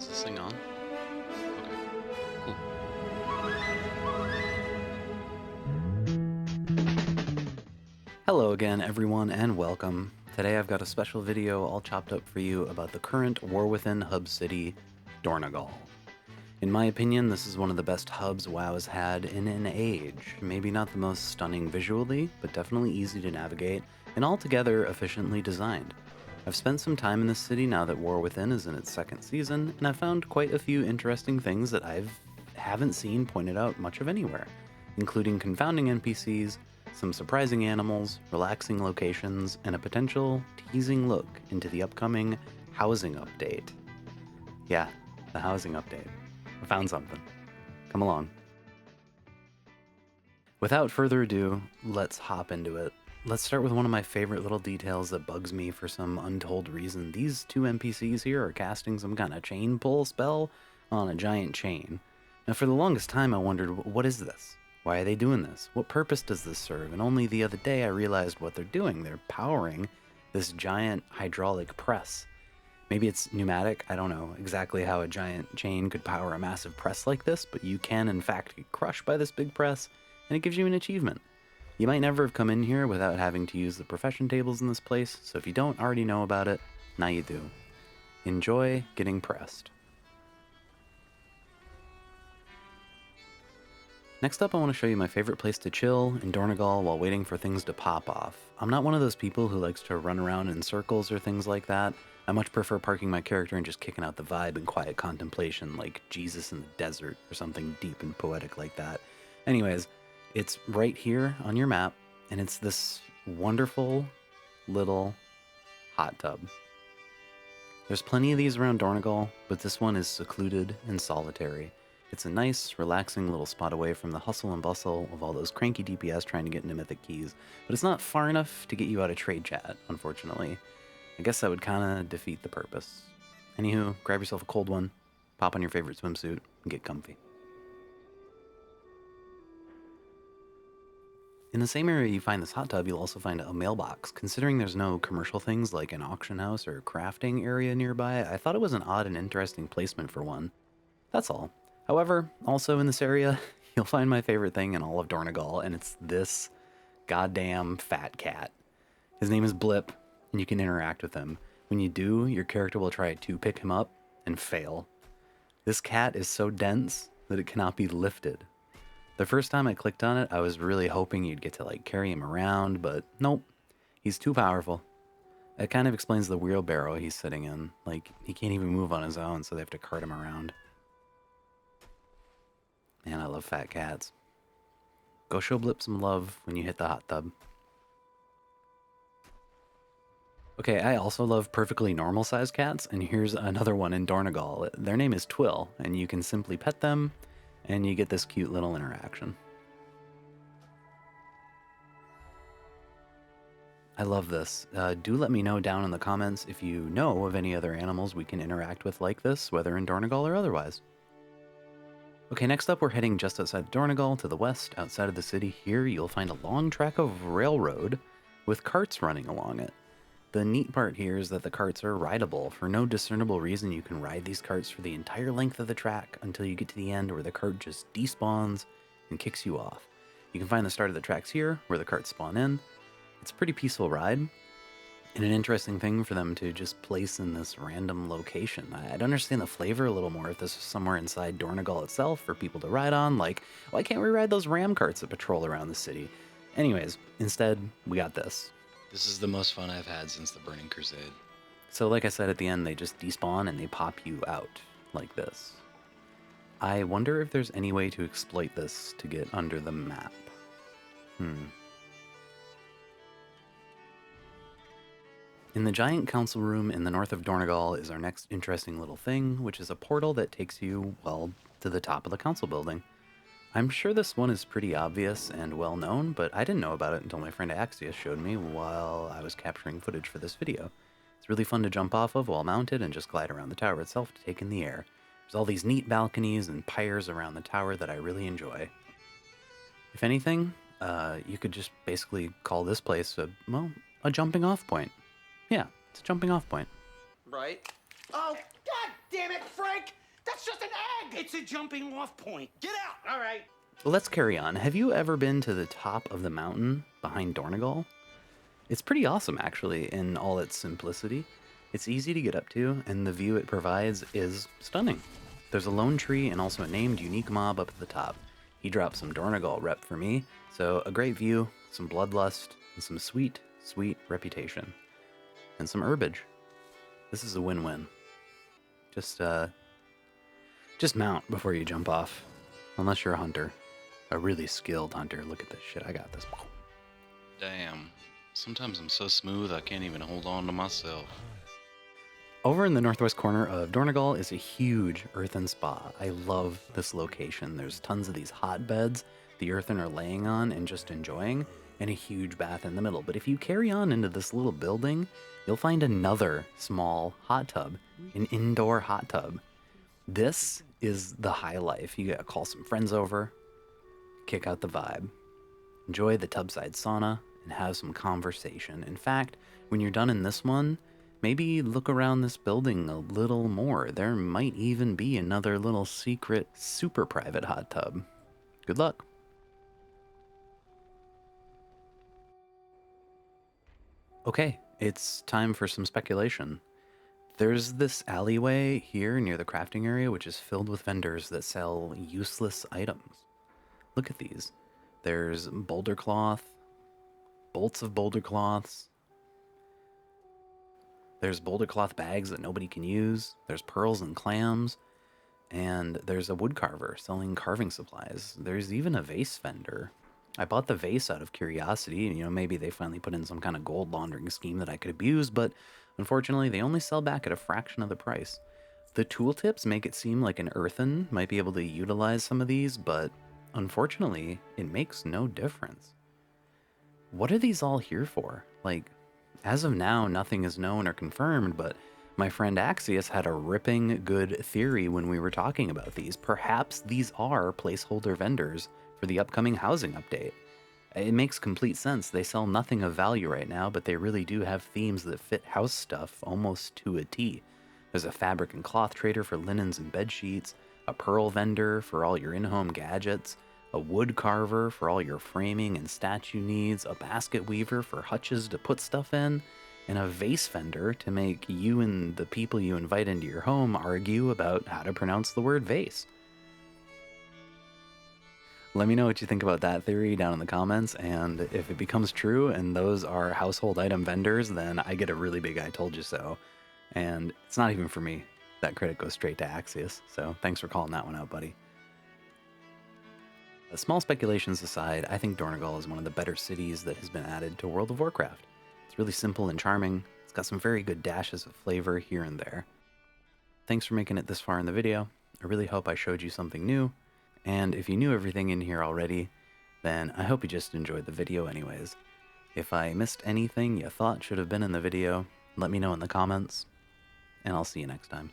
Is this thing on? Okay, cool. Hello again, everyone, and welcome. Today I've got a special video all chopped up for you about the current War Within hub city, Dornogal. In my opinion, this is one of the best hubs WoW has had in an age. Maybe not the most stunning visually, but definitely easy to navigate, and altogether efficiently designed. I've spent some time in this city now that War Within is in its second season, and I've found quite a few interesting things that haven't seen pointed out much of anywhere, including confounding NPCs, some surprising animals, relaxing locations, and a potential teasing look into the upcoming housing update. Yeah, the housing update. I found something. Come along. Without further ado, let's hop into it. Let's start with one of my favorite little details that bugs me for some untold reason. These two NPCs here are casting some kind of chain pull spell on a giant chain. Now for the longest time I wondered, what is this? Why are they doing this? What purpose does this serve? And only the other day I realized what they're doing. They're powering this giant hydraulic press. Maybe it's pneumatic, I don't know exactly how a giant chain could power a massive press like this, but you can in fact get crushed by this big press, and it gives you an achievement. You might never have come in here without having to use the profession tables in this place, so if you don't already know about it, now you do. Enjoy getting pressed. Next up, I want to show you my favorite place to chill in Dornogal while waiting for things to pop off. I'm not one of those people who likes to run around in circles or things like that. I much prefer parking my character and just kicking out the vibe in quiet contemplation like Jesus in the desert or something deep and poetic like that. Anyways, it's right here on your map, and it's this wonderful little hot tub. There's plenty of these around Dornogal, but this one is secluded and solitary. It's a nice, relaxing little spot away from the hustle and bustle of all those cranky DPS trying to get into Mythic Keys, but it's not far enough to get you out of trade chat, unfortunately. I guess that would kind of defeat the purpose. Anywho, grab yourself a cold one, pop on your favorite swimsuit, and get comfy. In the same area you find this hot tub, you'll also find a mailbox. Considering there's no commercial things like an auction house or crafting area nearby, I thought it was an odd and interesting placement for one. That's all. However, also in this area, you'll find my favorite thing in all of Dornogal, and it's this goddamn fat cat. His name is Blip, and you can interact with him. When you do, your character will try to pick him up and fail. This cat is so dense that it cannot be lifted. The first time I clicked on it, I was really hoping you'd get to like carry him around, but nope, he's too powerful. It kind of explains the wheelbarrow he's sitting in. Like, he can't even move on his own, so they have to cart him around. Man, I love fat cats. Go show Blip some love when you hit the hot tub. Okay, I also love perfectly normal sized cats, and here's another one in Dornogal. Their name is Twill, and you can simply pet them, and you get this cute little interaction. I love this. Do let me know down in the comments if you know of any other animals we can interact with like this, whether in Dornogal or otherwise. Okay, next up we're heading just outside Dornogal to the west. Outside of the city here, you'll find a long track of railroad with carts running along it. The neat part here is that the carts are rideable. For no discernible reason, you can ride these carts for the entire length of the track until you get to the end where the cart just despawns and kicks you off. You can find the start of the tracks here where the carts spawn in. It's a pretty peaceful ride, and an interesting thing for them to just place in this random location. I'd understand the flavor a little more if this was somewhere inside Dornogal itself for people to ride on, like, why can't we ride those ram carts that patrol around the city? Anyways, instead, we got this. This is the most fun I've had since the Burning Crusade. So like I said at the end, they just despawn and they pop you out, like this. I wonder if there's any way to exploit this to get under the map. In the giant council room in the north of Dornogal is our next interesting little thing, which is a portal that takes you, well, to the top of the council building. I'm sure this one is pretty obvious and well known, but I didn't know about it until my friend Axius showed me while I was capturing footage for this video. It's really fun to jump off of while mounted and just glide around the tower itself to take in the air. There's all these neat balconies and piers around the tower that I really enjoy. If anything, you could just basically call this place a jumping off point. Yeah, it's a jumping off point. Right? Oh, god damn it, Frank! It's a jumping off point. Get out! All right. Let's carry on. Have you ever been to the top of the mountain behind Dornogal? It's pretty awesome, actually, in all its simplicity. It's easy to get up to, and the view it provides is stunning. There's a lone tree and also a named unique mob up at the top. He dropped some Dornogal rep for me, so a great view, some bloodlust, and some sweet, sweet reputation. And some herbage. This is a win-win. Just mount before you jump off. Unless you're a hunter. A really skilled hunter. Look at this shit, I got this. Damn. Sometimes I'm so smooth I can't even hold on to myself. Over in the northwest corner of Dornogal is a huge earthen spa. I love this location. There's tons of these hotbeds the earthen are laying on and just enjoying, and a huge bath in the middle. But if you carry on into this little building, you'll find another small hot tub, an indoor hot tub. This is the high life. You gotta call some friends over, kick out the vibe, enjoy the tubside sauna, and have some conversation. In fact, when you're done in this one, maybe look around this building a little more. There might even be another little secret, super private hot tub. Good luck. Okay, it's time for some speculation. There's this alleyway here near the crafting area which is filled with vendors that sell useless items. Look at these. There's boulder cloth, bolts of boulder cloths. There's boulder cloth bags that nobody can use. There's pearls and clams. And there's a wood carver selling carving supplies. There's even a vase vendor. I bought the vase out of curiosity. Maybe they finally put in some kind of gold laundering scheme that I could abuse, but unfortunately they only sell back at a fraction of the price. The tooltips make it seem like an earthen might be able to utilize some of these, but unfortunately it makes no difference. What are these all here for? Like, as of now, nothing is known or confirmed, but my friend Axius had a ripping good theory when we were talking about these. Perhaps these are placeholder vendors for the upcoming housing update. It makes complete sense. They sell nothing of value right now, but they really do have themes that fit house stuff almost to a T. There's a fabric and cloth trader for linens and bed sheets, a pearl vendor for all your in-home gadgets, a wood carver for all your framing and statue needs, a basket weaver for hutches to put stuff in, and a vase vendor to make you and the people you invite into your home argue about how to pronounce the word vase. Let me know what you think about that theory down in the comments, and if it becomes true and those are household item vendors, then I get a really big I told you so. And it's not even for me. That credit goes straight to Axius, so thanks for calling that one out, buddy. Small speculations aside, I think Dornogal is one of the better cities that has been added to World of Warcraft. It's really simple and charming. It's got some very good dashes of flavor here and there. Thanks for making it this far in the video. I really hope I showed you something new. And if you knew everything in here already, then I hope you just enjoyed the video anyways. If I missed anything you thought should have been in the video, let me know in the comments, and I'll see you next time.